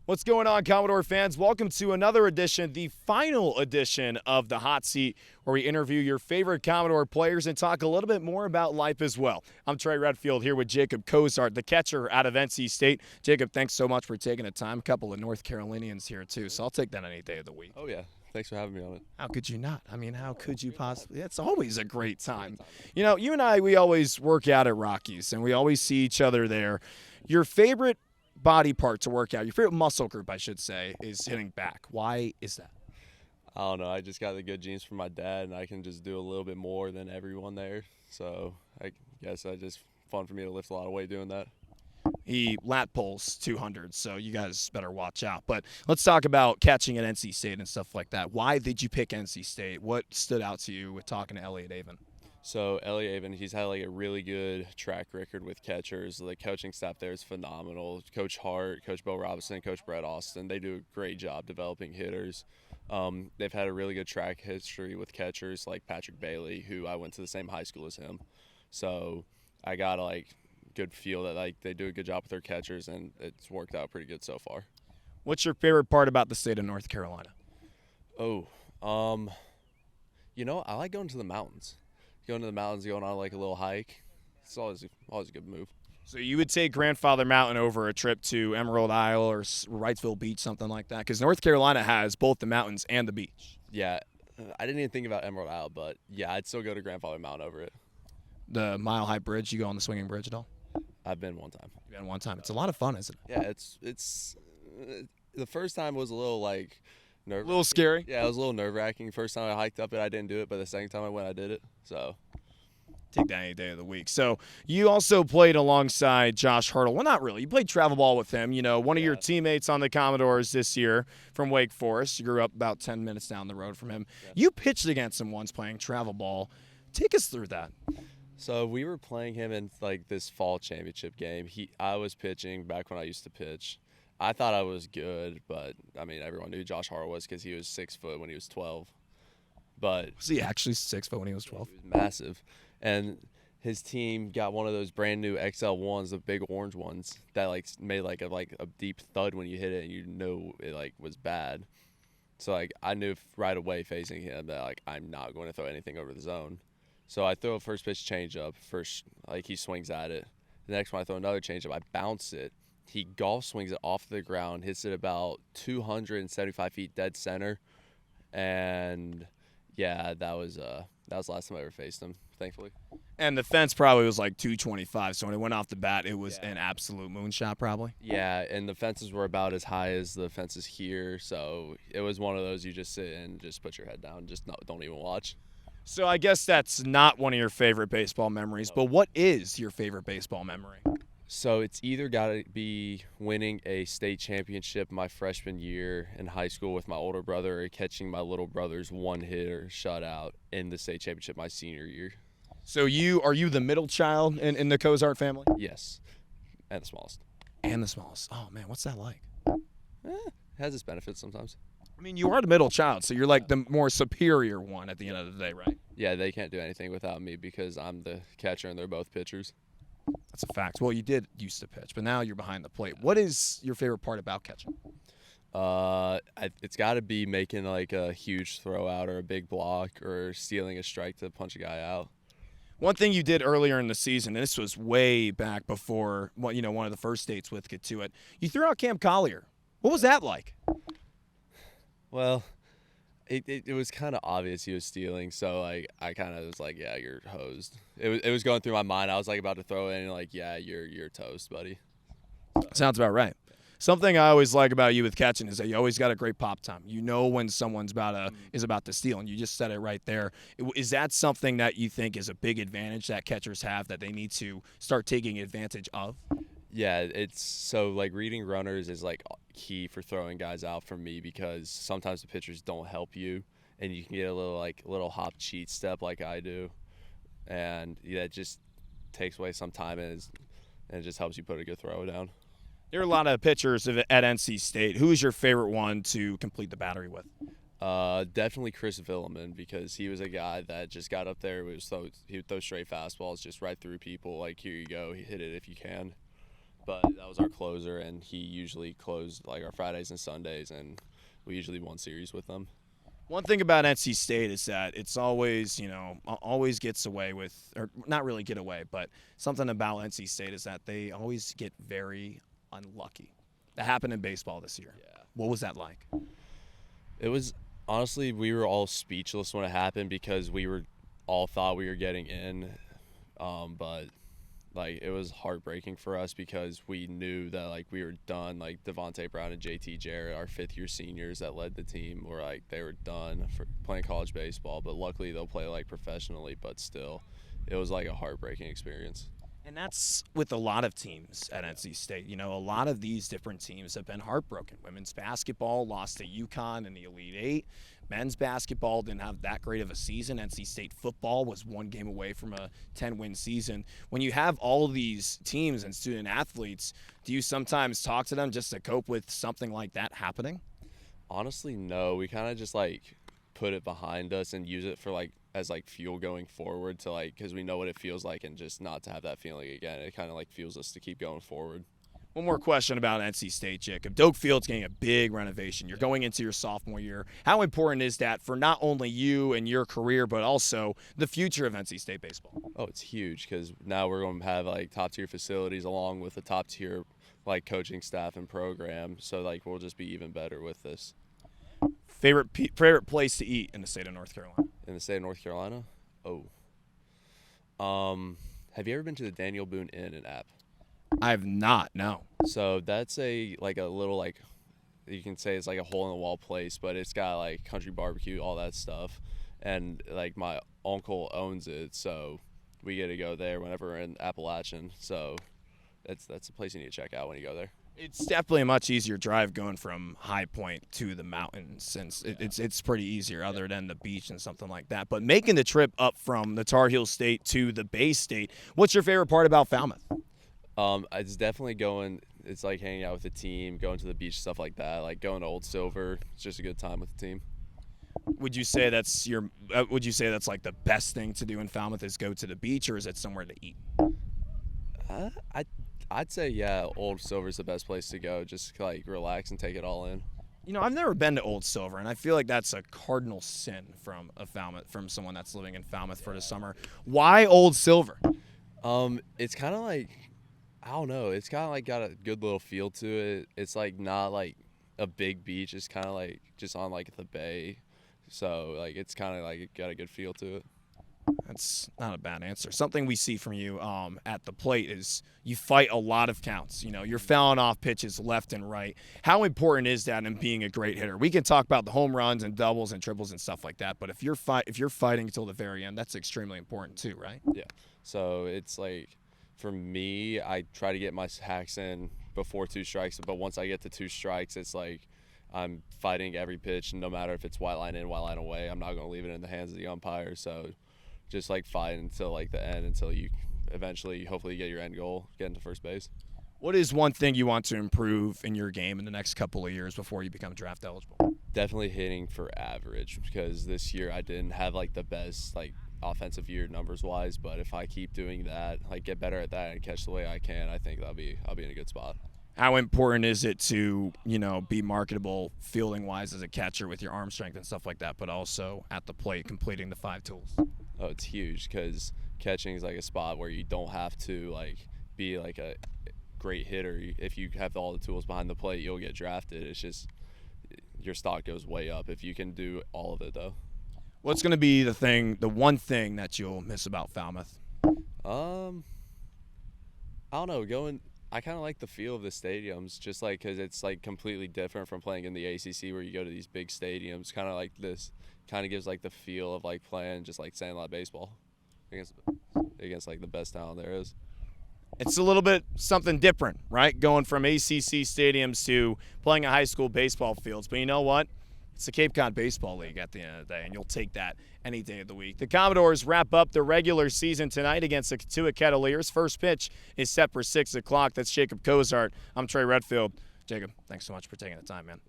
What's going on, Commodore fans? Welcome to another edition, the final edition of The Hot Seat, where we interview your favorite Commodore players and talk a little bit more about life as well. I'm Trey Redfield here with Jacob Cozart, the catcher out of NC State. Jacob, thanks so much for taking the time. A couple of North Carolinians here, too, so I'll take that any day of the week. Oh, yeah. Thanks for having me on it. How could you not? I mean, how could you possibly? It's always a great time. You know, you and I, we always work out at Rockies, and we always see each other there. Your favorite body part to work out, your favorite muscle group, I should say, is hitting back. Why is that? I don't know. I just got the good genes from my dad, and I can just do a little bit more than everyone there. So I guess it's just fun for me to lift a lot of weight doing that. He lat pulls 200, so you guys better watch out. But let's talk about catching at NC State and stuff like that. Why did you pick NC State? What stood out to you with talking to Elliot Avon? So Elliot Avon, he's had like a really good track record with catchers. The coaching staff there is phenomenal. Coach Hart, Coach Bo Robinson, Coach Brett Austin, they do a great job developing hitters. They've had a really good track history with catchers like Patrick Bailey, who I went to the same high school as him. So I got a good feel that they do a good job with their catchers, and it's worked out pretty good so far. What's your favorite part about the state of North Carolina? I like going to the mountains. Going to the mountains, going on a little hike. It's always a good move. So you would take Grandfather Mountain over a trip to Emerald Isle or Wrightsville Beach, something like that? Because North Carolina has both the mountains and the beach. Yeah, I didn't even think about Emerald Isle, but yeah, I'd still go to Grandfather Mountain over it. The Mile High Bridge, you go on the swinging bridge at all? I've been one time. You've been one time. It's a lot of fun, isn't it? Yeah, it's the first time was a little nerve. A little scary? Yeah, it was a little nerve-wracking. First time I hiked up it, I didn't do it, but the second time I went, I did it. So take that any day of the week. So you also played alongside Josh Hurdle. Well, not really. You played travel ball with him. You know, one of your teammates on the Commodores this year from Wake Forest. You grew up about 10 minutes down the road from him. Yeah. You pitched against him once playing travel ball. Take us through that. So we were playing him in this fall championship game. I was pitching back when I used to pitch. I thought I was good, but I mean everyone knew Josh Hart was because he was 6 foot when he was 12. But was he actually 6 foot when he was 12? He was massive, and his team got one of those brand new XL1s, the big orange ones that made a deep thud when you hit it, and you know it was bad. So I knew right away facing him that I'm not going to throw anything over the zone. So I throw a first pitch changeup. First, he swings at it. The next one I throw another changeup. I bounce it. He golf swings it off the ground, hits it about 275 feet dead center, and yeah, that was the last time I ever faced him, thankfully. And the fence probably was 225, so when it went off the bat, it was an absolute moonshot probably. Yeah, and the fences were about as high as the fences here, so it was one of those you just sit and just put your head down, don't even watch. So I guess that's not one of your favorite baseball memories, but what is your favorite baseball memory? So it's either got to be winning a state championship my freshman year in high school with my older brother, or catching my little brother's one-hitter shutout in the state championship my senior year. So are you the middle child in the Cozart family? Yes, and the smallest. And the smallest. Oh, man, what's that like? It has its benefits sometimes. I mean, you are the middle child, so you're the more superior one at the end of the day, right? Yeah, they can't do anything without me because I'm the catcher and they're both pitchers. That's a fact. Well, you did used to pitch, but now you're behind the plate. What is your favorite part about catching? It's got to be making a huge throw out or a big block or stealing a strike to punch a guy out. One thing you did earlier in the season, and this was way back before one of the first dates with get to it, you threw out Cam Collier. What was that like? Well, it was kind of obvious he was stealing, so I kind of was yeah, you're hosed. It was going through my mind. I was about to throw it in, yeah, you're toast, buddy. Sounds about right. Something I always like about you with catching is that you always got a great pop time. You know when someone's is about to steal, and you just said it right there. Is that something that you think is a big advantage that catchers have that they need to start taking advantage of? Yeah, it's so reading runners is key for throwing guys out for me because sometimes the pitchers don't help you and you can get a little hop cheat step like I do, and it just takes away some time and it just helps you put a good throw down. There are a lot of pitchers at NC State. Who is your favorite one to complete the battery with? Definitely Chris Villeman because he was a guy that just got up there. He would throw straight fastballs just right through people. Here you go, hit it if you can. but that was our closer, and he usually closed like our Fridays and Sundays, and we usually won series with them. One thing about NC State is that it's always, always gets away with, or not really get away, but something about NC State is that they always get very unlucky. That happened in baseball this year. Yeah. What was that like? It was, honestly, we were all speechless when it happened because we were all thought we were getting in, but like it was heartbreaking for us because we knew that like we were done. Like Devontae Brown and JT Jarrett, our fifth-year seniors that led the team, were like they were done for playing college baseball. But luckily they'll play like professionally. But still, it was like a heartbreaking experience. And that's with a lot of teams at NC State. A lot of these different teams have been heartbroken. Women's basketball lost to UConn in the Elite Eight. Men's basketball didn't have that great of a season. NC State football was one game away from a 10-win season. When you have all these teams and student athletes, do you sometimes talk to them just to cope with something like that happening? Honestly, no. We kind of just like put it behind us and use it for like as like fuel going forward to like because we know what it feels like and just not to have that feeling again. It kind of like fuels us to keep going forward. One more question about NC State, Jacob. Doak Field's getting a big renovation. You're going into your sophomore year. How important is that for not only you and your career, but also the future of NC State baseball? Oh, it's huge because now we're going to have like top-tier facilities along with a top-tier like coaching staff and program. So like we'll just be even better with this. Favorite place to eat in the state of North Carolina? In the state of North Carolina? Oh. Have you ever been to the Daniel Boone Inn in App? I have not, no. So that's a little like you can say it's like a hole in the wall place, but it's got like country barbecue, all that stuff, and like my uncle owns it, so we get to go there whenever we're in Appalachian. So that's a place you need to check out when you go there. It's definitely a much easier drive going from High Point to the mountains since it's pretty easier other than the beach and something like that. But making the trip up from the Tar Heel State to the Bay State, what's your favorite part about Falmouth? It's definitely going. It's like hanging out with the team, going to the beach, stuff like that. Like going to Old Silver. It's just a good time with the team. Would you say that's like the best thing to do in Falmouth is go to the beach, or is it somewhere to eat? I'd say yeah, Old Silver's the best place to go. Just like relax and take it all in. I've never been to Old Silver, and I feel like that's a cardinal sin from someone that's living in Falmouth for the summer. Why Old Silver? It's kind of like. I don't know. It's kind of like got a good little feel to it. It's like not like a big beach. It's kind of like just on like the bay. So like it's kind of like it got a good feel to it. That's not a bad answer. Something we see from you at the plate is you fight a lot of counts. You're fouling off pitches left and right. How important is that in being a great hitter? We can talk about the home runs and doubles and triples and stuff like that, but if you're fighting until the very end, that's extremely important too, right? Yeah. So it's like. For me, I try to get my hacks in before 2 strikes, but once I get to 2 strikes, it's like I'm fighting every pitch, no matter if it's white line in, white line away. I'm not going to leave it in the hands of the umpire. So just like fight until like the end, until you eventually hopefully get your end goal, get into first base. What is one thing you want to improve in your game in the next couple of years before you become draft eligible? Definitely hitting for average because this year I didn't have like the best like offensive year numbers wise, but if I keep doing that, like get better at that and catch the way I can, I think I'll be in a good spot. How important is it to, be marketable fielding wise as a catcher with your arm strength and stuff like that, but also at the plate completing the 5 tools? Oh, it's huge because catching is like a spot where you don't have to like be like a great hitter. If you have all the tools behind the plate, you'll get drafted. It's just your stock goes way up if you can do all of it though. What's going to be the one thing that you'll miss about Falmouth? I don't know. I kind of like the feel of the stadiums, just like because it's like completely different from playing in the ACC where you go to these big stadiums. Kind of like this, kind of gives like the feel of like playing just like sandlot baseball against like the best talent there is. It's a little bit something different, right? Going from ACC stadiums to playing at high school baseball fields. But you know what? It's the Cape Cod Baseball League at the end of the day, and you'll take that any day of the week. The Commodores wrap up the regular season tonight against the Katuitt Kettleers. First pitch is set for 6 o'clock. That's Jacob Cozart. I'm Trey Redfield. Jacob, thanks so much for taking the time, man.